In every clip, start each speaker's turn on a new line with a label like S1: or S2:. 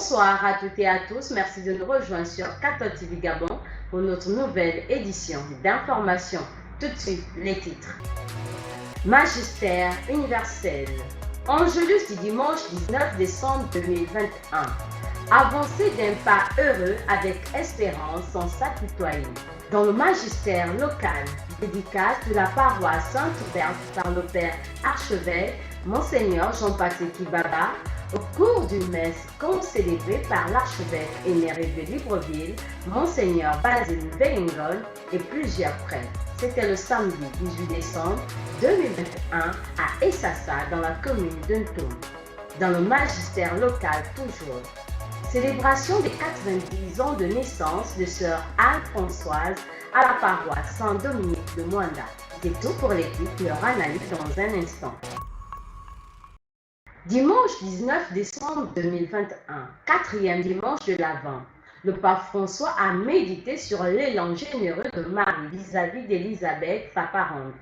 S1: Bonsoir à toutes et à tous, merci de nous rejoindre sur Cathode TV Gabon pour notre nouvelle édition d'information. Tout de suite, les titres. Magistère universel. Angelus du dimanche 19 décembre 2021. Avancée d'un pas heureux avec espérance sans s'apitoyer. Dans le magistère local, dédicace de la paroisse Sainte-Berthe par le père archevêque Monseigneur Jean-Patrick Ibaba, au cours d'une messe concélébrée par l'archevêque émérite de Libreville, Monseigneur Basile Vélingol et plusieurs prêtres. C'était le samedi 18 décembre 2021 à Essassa, dans la commune d'Untum. Dans le magistère local toujours, célébration des 90 ans de naissance de sœur Anne-Françoise à la paroisse Saint-Dominique de Mwanda. C'est tout pour l'équipe, leur analyse dans un instant. Dimanche 19 décembre 2021, quatrième dimanche de l'Avent, le pape François a médité sur l'élan généreux de Marie vis-à-vis d'Élisabeth, sa parente.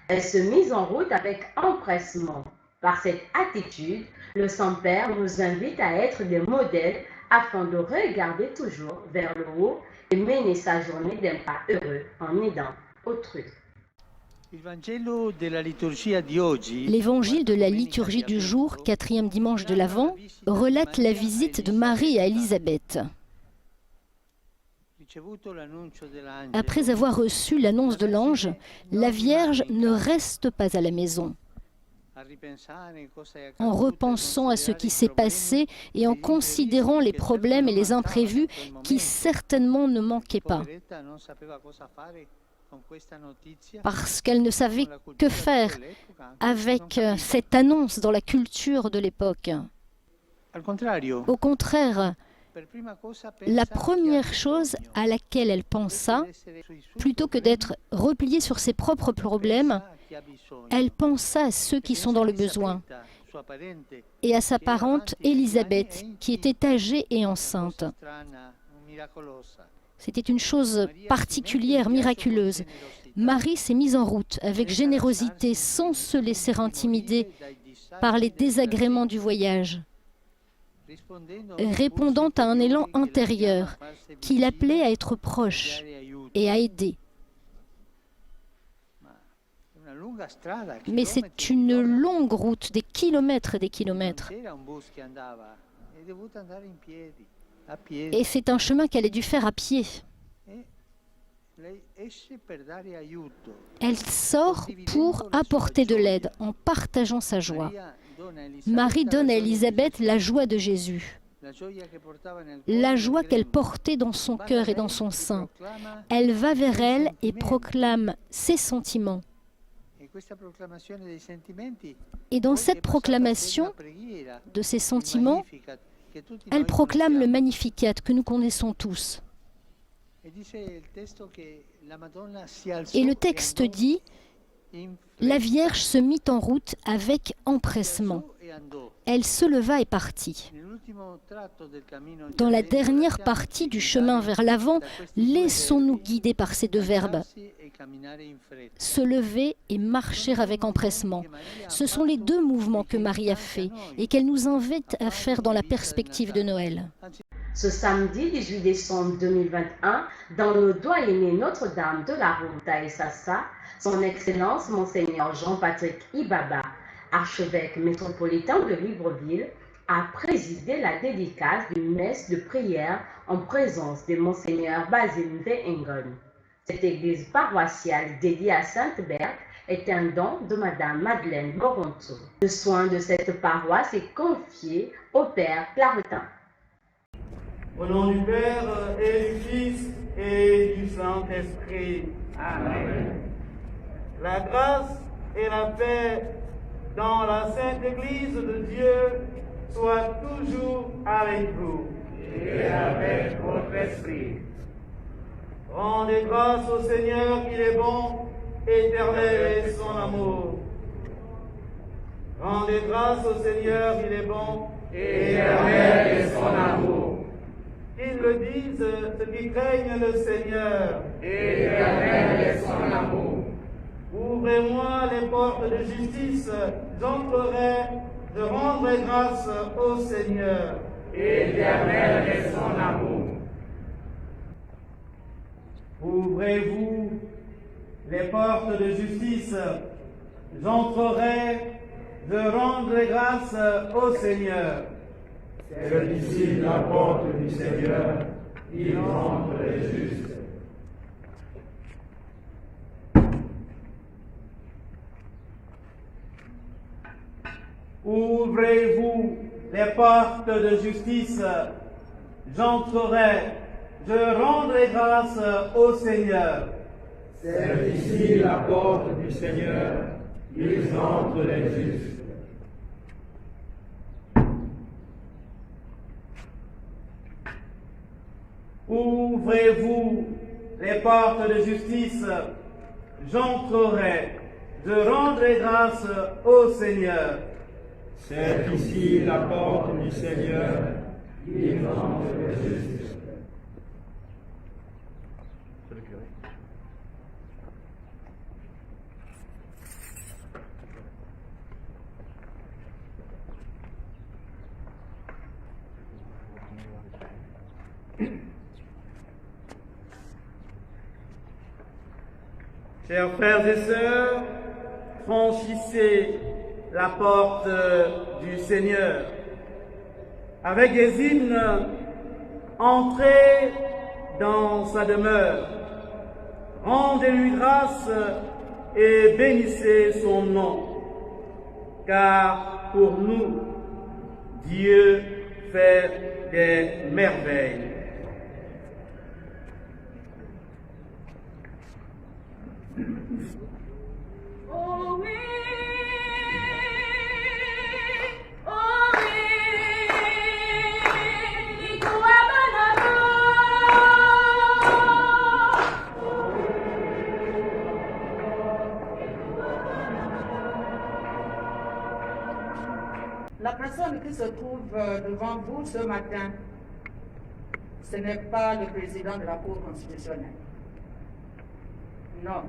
S1: Elle se mise en route avec empressement. Par cette attitude, le Saint-Père nous invite à être des modèles afin de regarder toujours vers le haut et mener sa journée d'un pas heureux en aidant autrui.
S2: L'évangile de la liturgie du jour, quatrième dimanche de l'Avent, relate la visite de Marie à Élisabeth. Après avoir reçu l'annonce de l'ange, la Vierge ne reste pas à la maison. En repensant à ce qui s'est passé et en considérant les problèmes et les imprévus qui certainement ne manquaient pas. Parce qu'elle ne savait que faire avec cette annonce dans la culture de l'époque. Au contraire, la première chose à laquelle elle pensa, plutôt que d'être repliée sur ses propres problèmes, elle pensa à ceux qui sont dans le besoin et à sa parente Élisabeth, qui était âgée et enceinte. C'était une chose particulière, miraculeuse. Marie s'est mise en route avec générosité, sans se laisser intimider par les désagréments du voyage, répondant à un élan intérieur qui l'appelait à être proche et à aider. Mais c'est une longue route, des kilomètres et des kilomètres. Et c'est un chemin qu'elle a dû faire à pied. Elle sort pour apporter de l'aide en partageant sa joie. Marie donne à Élisabeth la joie de Jésus, la joie qu'elle portait dans son cœur et dans son sein. Elle va vers elle et proclame ses sentiments. Et dans cette proclamation de ses sentiments, elle proclame le Magnificat que nous connaissons tous. Et le texte dit, la Vierge se mit en route avec empressement. Elle se leva et partit. Dans la dernière partie du chemin vers l'avant, laissons-nous guider par ces deux verbes. Se lever et marcher avec empressement. Ce sont les deux mouvements que Marie a fait et qu'elle nous invite à faire dans la perspective de Noël.
S1: Ce samedi 18 décembre 2021, dans le doyenné Notre-Dame de la Route à Essassa, son Excellence Monseigneur Jean-Patrick Ibaba, archevêque métropolitain de Libreville, a présidé la dédicace d'une messe de prière en présence de Monseigneur Basile Vélingol. Cette église paroissiale dédiée à Sainte-Berthe est un don de Madame Madeleine Moronto. Le soin de cette paroisse est confié au Père Claretin.
S3: Au nom du Père et du Fils et du Saint-Esprit. Amen. La grâce et la paix dans la Sainte Église de Dieu soient toujours avec vous. Et avec votre esprit. Rendez grâce au Seigneur, qu'il est bon, éternel est son amour. Rendez grâce au Seigneur, qu'il est bon, éternel est son amour. Qu'ils le disent, ceux qui craignent le Seigneur. Éternel est son amour. Ouvrez-moi les portes de justice, j'entrerai, je rendrai grâce au Seigneur. éternel est son amour. Ouvrez-vous les portes de justice, j'entrerai, je rendrai grâce au Seigneur.
S4: C'est ici la porte du Seigneur, il entre les justes.
S3: Ouvrez-vous les portes de justice, j'entrerai, je rendrai grâce au Seigneur.
S4: C'est ici la porte du Seigneur, il entre les justes.
S3: Ouvrez-vous les portes de justice, j'entrerai, je rendrai grâce au Seigneur.
S4: C'est ici la porte du Seigneur, il entre les justes.
S3: Chers frères et sœurs, franchissez la porte du Seigneur. Avec des hymnes, entrez dans sa demeure. Rendez-lui grâce et bénissez son nom. Car pour nous, Dieu fait des merveilles.
S5: Oh oui, oh oui,
S6: La personne qui se trouve devant vous ce matin, ce n'est pas le président de la Cour constitutionnelle. Non.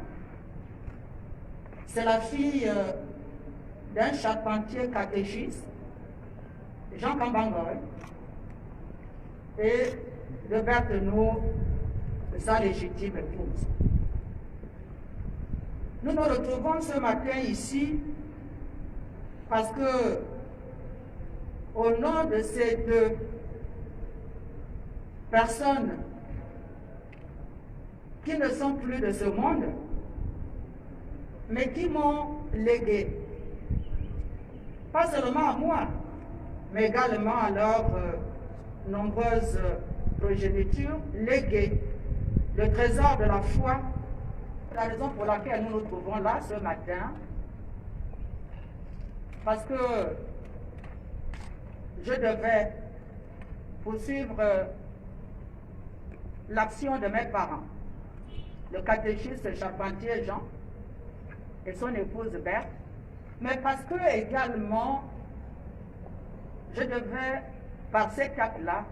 S6: C'est la fille d'un charpentier catéchiste, Jean Kambangoy, et de Berthenot, sa légitime épouse. Nous nous retrouvons ce matin ici parce que, au nom de ces deux personnes qui ne sont plus de ce monde, mais qui m'ont légué, pas seulement à moi, mais également à leurs nombreuses progénitures, légué le trésor de la foi, la raison pour laquelle nous nous trouvons là ce matin, parce que je devais poursuivre l'action de mes parents, le catéchiste charpentier Jean et son épouse Berthe, mais parce que également je devais, par cet acte-là,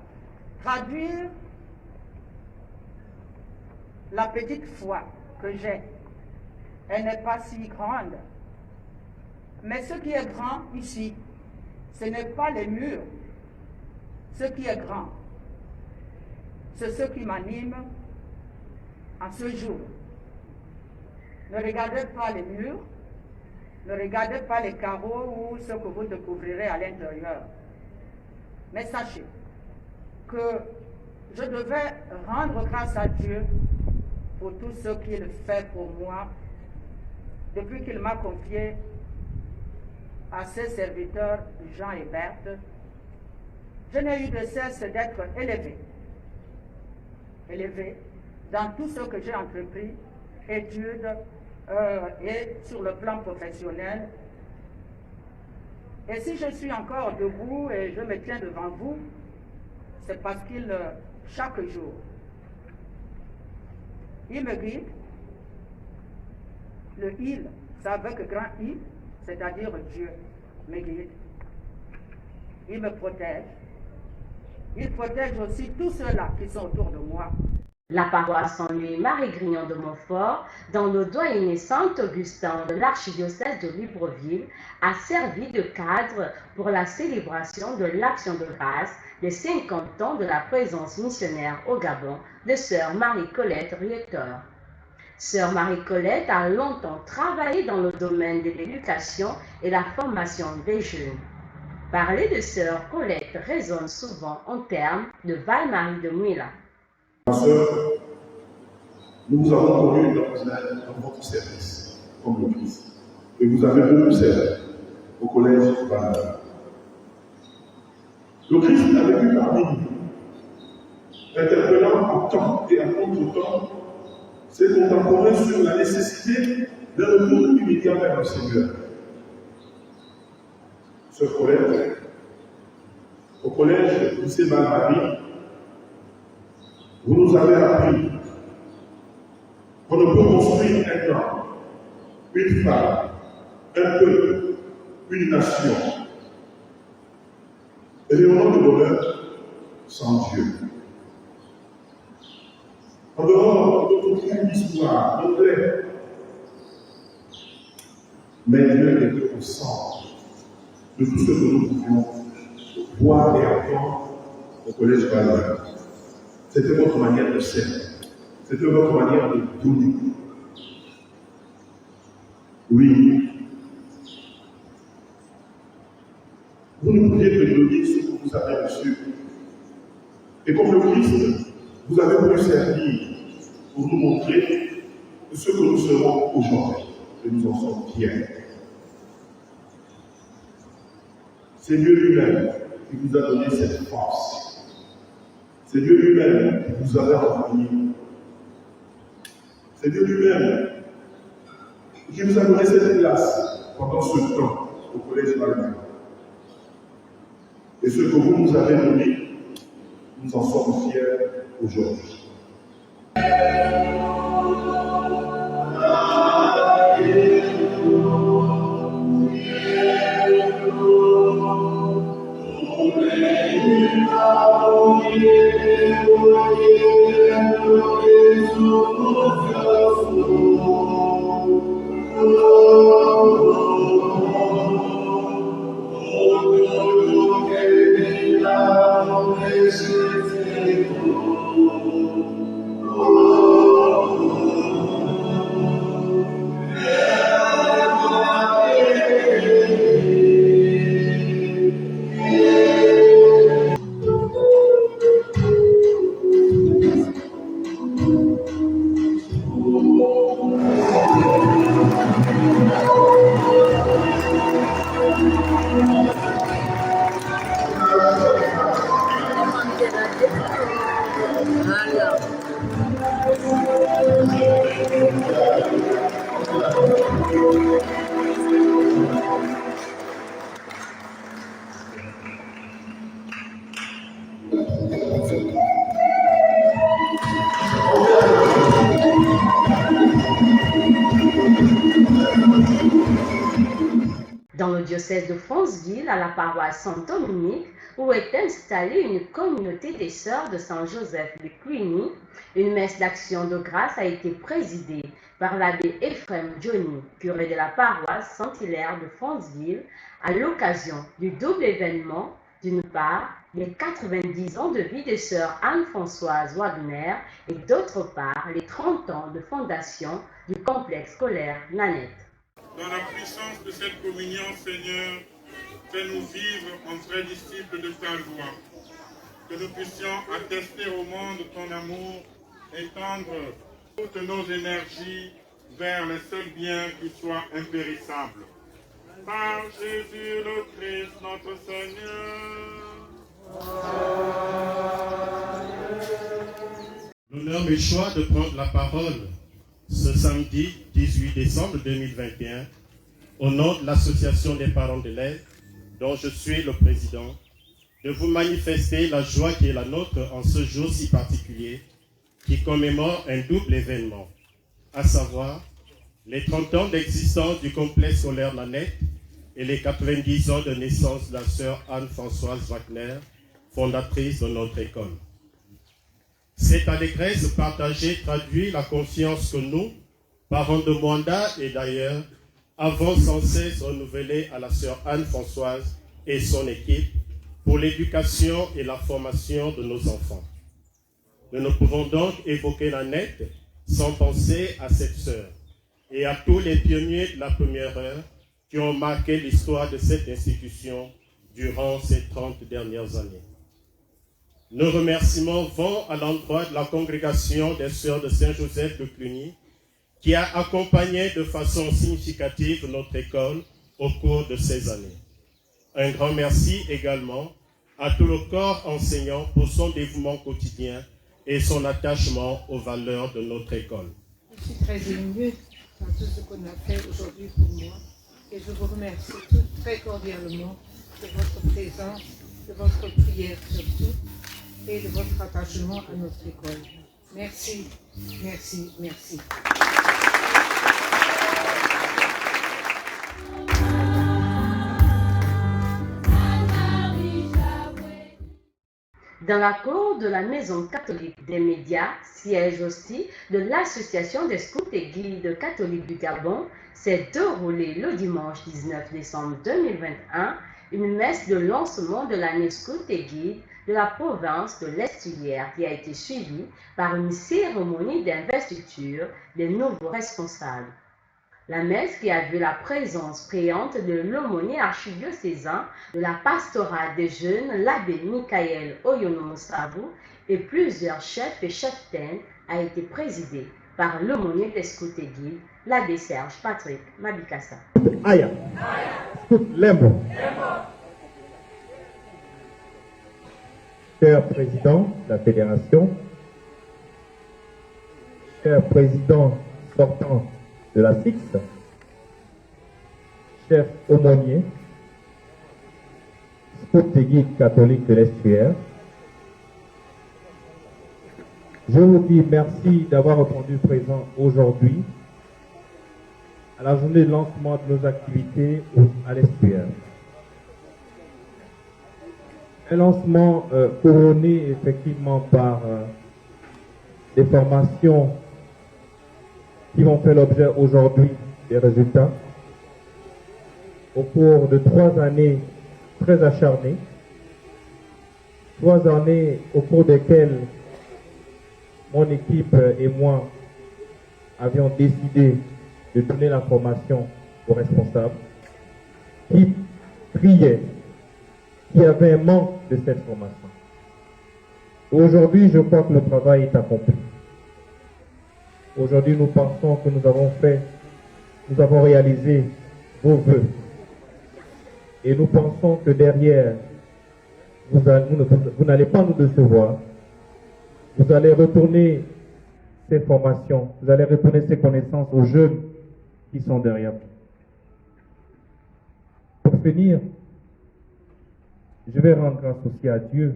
S6: traduire la petite foi que j'ai. Elle n'est pas si grande, mais ce qui est grand ici, ce n'est pas les murs. Ce qui est grand, c'est ce qui m'anime en ce jour. Ne regardez pas les murs, ne regardez pas les carreaux ou ce que vous découvrirez à l'intérieur. Mais sachez que je devais rendre grâce à Dieu pour tout ce qu'il fait pour moi depuis qu'il m'a confié à ses serviteurs Jean et Berthe. Je n'ai eu de cesse d'être élevé dans tout ce que j'ai entrepris, études et sur le plan professionnel. Et si je suis encore debout et je me tiens devant vous, c'est parce qu'il, chaque jour, il me guide. Le il, c'est avec grand I, c'est-à-dire Dieu me guide. Il me protège. Il protège aussi tous ceux-là qui sont autour de moi.
S1: La paroisse Saint-Louis Marie Grignon de Montfort, dans le doyenné Saint-Augustin de l'archidiocèse de Libreville, a servi de cadre pour la célébration de l'Action de grâce des 50 ans de la présence missionnaire au Gabon de Sœur Marie-Colette Riector. Sœur Marie-Colette a longtemps travaillé dans le domaine de l'éducation et la formation des jeunes. Parler de Sœur Colette résonne souvent en termes de Val-Marie de Mouila.
S7: Ma sœur, nous vous avons connu dans votre service, comme le Christ. Et vous avez beaucoup servi au collège Val-Marie. Le Christ a vécu parmi nous, interpellant à temps et à contre-temps ses contemporains sur la nécessité d'un retour immédiat vers le Seigneur. Sœur Colette, au collège lycée Val-Marie, vous nous avez appris qu'on ne peut construire un homme, une femme, un peuple, une nation, et le nom de bonheur sans Dieu. En dehors de notre grande histoire, de paix, mais Dieu est au centre de tout ce que nous pouvions voir et apprendre au collège Val-Marie. C'était votre manière de servir. C'était votre manière de donner. Oui. Vous ne pouviez que donner ce que vous avez reçu. Et comme le Christ, vous avez voulu servir pour nous montrer ce que nous serons aujourd'hui. Et nous en sommes fiers. C'est Dieu lui-même qui vous a donné cette force. C'est Dieu lui-même qui vous a envoyé. C'est Dieu lui-même qui vous a donné cette place pendant ce temps au collège Val-Marie. Et ce que vous nous avez donné, nous en sommes fiers aujourd'hui.
S1: Dans le diocèse de Franceville, à la paroisse Saint-Dominique, où est installée une communauté des sœurs de Saint-Joseph de Cluny, une messe d'action de grâce a été présidée par l'abbé Ephrem Johnny, curé de la paroisse Saint-Hilaire de Franceville, à l'occasion du double événement, d'une part, les 90 ans de vie de sœur Anne-Françoise Wagner et d'autre part, les 30 ans de fondation du complexe scolaire Nanette.
S8: Dans la puissance de cette communion, Seigneur, fais-nous vivre en vrais disciples de ta loi. Que nous puissions attester au monde ton amour et tendre toutes nos énergies vers les seuls biens qui soient impérissables. Par Jésus le Christ, notre Seigneur.
S9: L'honneur me choix de prendre la parole ce samedi 18 décembre 2021 au nom de l'Association des parents d'élèves dont je suis le président, de vous manifester la joie qui est la nôtre en ce jour si particulier qui commémore un double événement, à savoir les 30 ans d'existence du complexe scolaire Nanette et les 90 ans de naissance de la sœur Anne-Françoise Wagner, fondatrice de notre école. Cette allégresse partagée traduit la confiance que nous, parents de Mwanda et d'ailleurs, avons sans cesse renouvelée à la sœur Anne-Françoise et son équipe pour l'éducation et la formation de nos enfants. Nous ne pouvons donc évoquer la NET sans penser à cette sœur et à tous les pionniers de la première heure qui ont marqué l'histoire de cette institution durant ces 30 dernières années. Nos remerciements vont à l'endroit de la congrégation des Sœurs de Saint-Joseph de Cluny qui a accompagné de façon significative notre école au cours de ces années. Un grand merci également à tout le corps enseignant pour son dévouement quotidien et son attachement aux valeurs de notre école.
S10: Je suis très émue par tout ce qu'on a fait aujourd'hui pour moi et je vous remercie tous très cordialement de votre présence, de votre prière surtout et de votre attachement à notre école. Merci, merci, merci.
S1: Dans la cour de la Maison catholique des médias, siège aussi de l'Association des scouts et guides catholiques du Gabon, s'est déroulée le dimanche 19 décembre 2021 une messe de lancement de l'année scout et guide de la province de l'Estuaire qui a été suivie par une cérémonie d'investiture des nouveaux responsables. La messe qui a vu la présence priante de l'aumônier archidiocésain de la pastorale des jeunes, l'abbé Michael Oyonomosavou, et plusieurs chefs et cheftaines a été présidée par l'aumônier des scouts et guides, l'abbé Serge Patrick Mabikassa.
S11: Aya, scout Lembo. Cher président de la fédération, cher président sortant de la SIX, chef aumônier, scout et guide catholique de l'Estuaire, je vous dis merci d'avoir répondu présent aujourd'hui à la journée de lancement de nos activités à l'Estuaire. Un lancement couronné effectivement par des formations qui vont faire l'objet aujourd'hui des résultats au cours de 3 années très acharnées, 3 années au cours desquelles mon équipe et moi avions décidé de donner l'information aux responsables qui priaient, qui avaient un manque de cette formation. Aujourd'hui, je crois que le travail est accompli. Aujourd'hui, nous pensons que nous avons réalisé vos vœux. Et nous pensons que derrière, vous n'allez pas nous décevoir. Vous allez retourner ces formations, vous allez retourner ces connaissances aux jeunes qui sont derrière vous. Pour finir, je vais rendre grâce aussi à Dieu,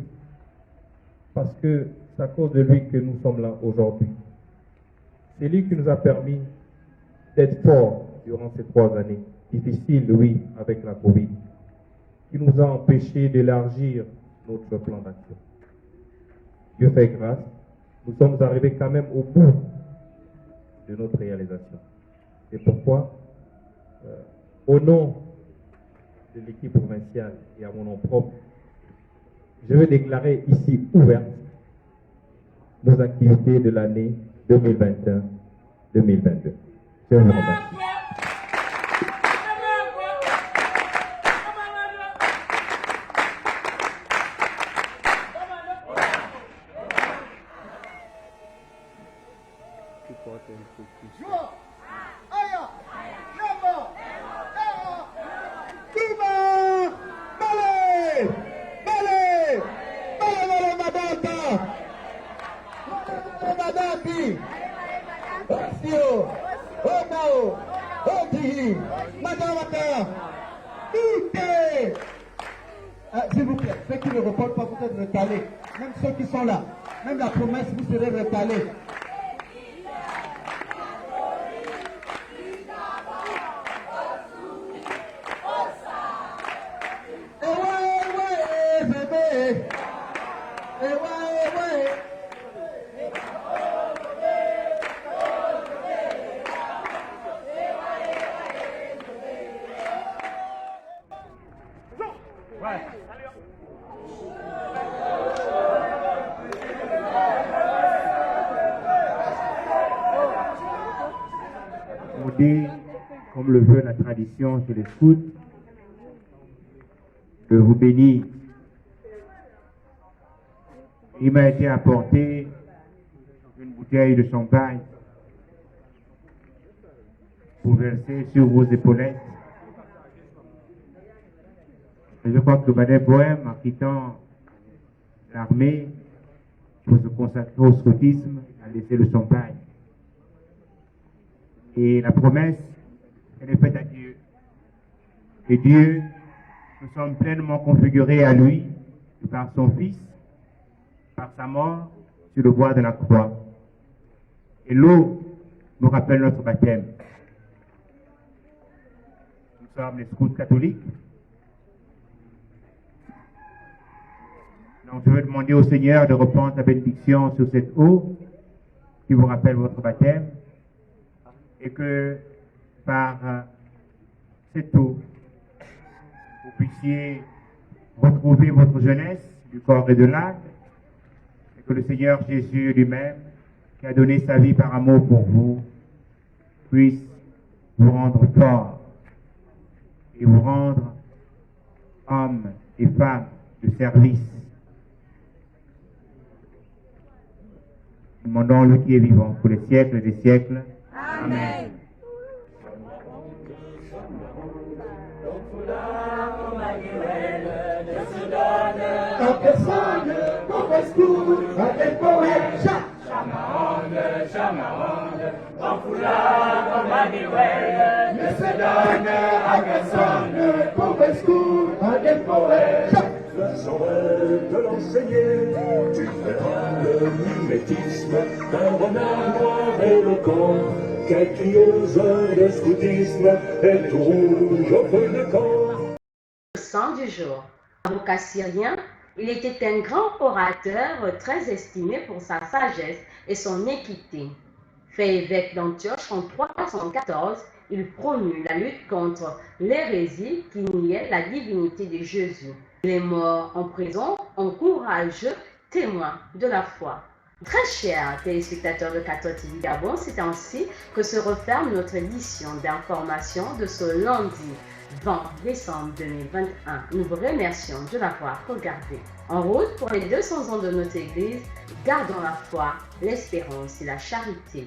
S11: parce que c'est à cause de lui que nous sommes là aujourd'hui. C'est lui qui nous a permis d'être forts durant ces 3 années difficiles, oui, avec la Covid, qui nous a empêchés d'élargir notre plan d'action. Dieu fait grâce, nous sommes arrivés quand même au bout de notre réalisation. C'est pourquoi, au nom de l'équipe provinciale et à mon nom propre, je vais déclarer ici ouvertes nos activités de l'année 2021-2022. Je vous remercie.
S12: S'il vous plaît, ceux qui ne reportent pas, vous êtes recalés. Même ceux qui sont là, même la promesse, vous serez recalés.
S13: demander, comme le veut la tradition chez les scouts, de vous bénir. Il m'a été apporté une bouteille de champagne pour verser sur vos épaulettes. Et je crois que Madame Bohème, en quittant l'armée pour se consacrer au scoutisme, a laissé le champagne. Et la promesse, elle est faite à Dieu. Et Dieu, nous sommes pleinement configurés à lui, par son Fils, par sa mort sur le bois de la croix. Et l'eau nous rappelle notre baptême. Nous sommes les scouts catholiques. Donc je veux demander au Seigneur de reprendre sa bénédiction sur cette eau qui vous rappelle votre baptême et que par cette eau, vous puissiez retrouver votre jeunesse du corps et de l'âme et que le Seigneur Jésus lui-même, qui a donné sa vie par amour pour vous, puisse vous rendre fort et vous rendre hommes et femmes de service. Demandons lui qui est vivant pour les siècles des siècles. Amen.
S4: De l'enseigner, tu feras le mimétisme d'un renard noir éloquent, quel crioseur de scoutisme est tout rouge au feu de camp.
S1: Le sang du jour. Avocat syrien, il était un grand orateur très estimé pour sa sagesse et son équité. Fait évêque d'Antioche en 314, il promut la lutte contre l'hérésie qui niait la divinité de Jésus. Il est mort en prison en courageux témoin de la foi. Très chers téléspectateurs de Cathode TV Gabon, c'est ainsi que se referme notre édition d'information de ce lundi 20 décembre 2021. Nous vous remercions de l'avoir regardé. En route pour les 200 ans de notre Église, gardons la foi, l'espérance et la charité.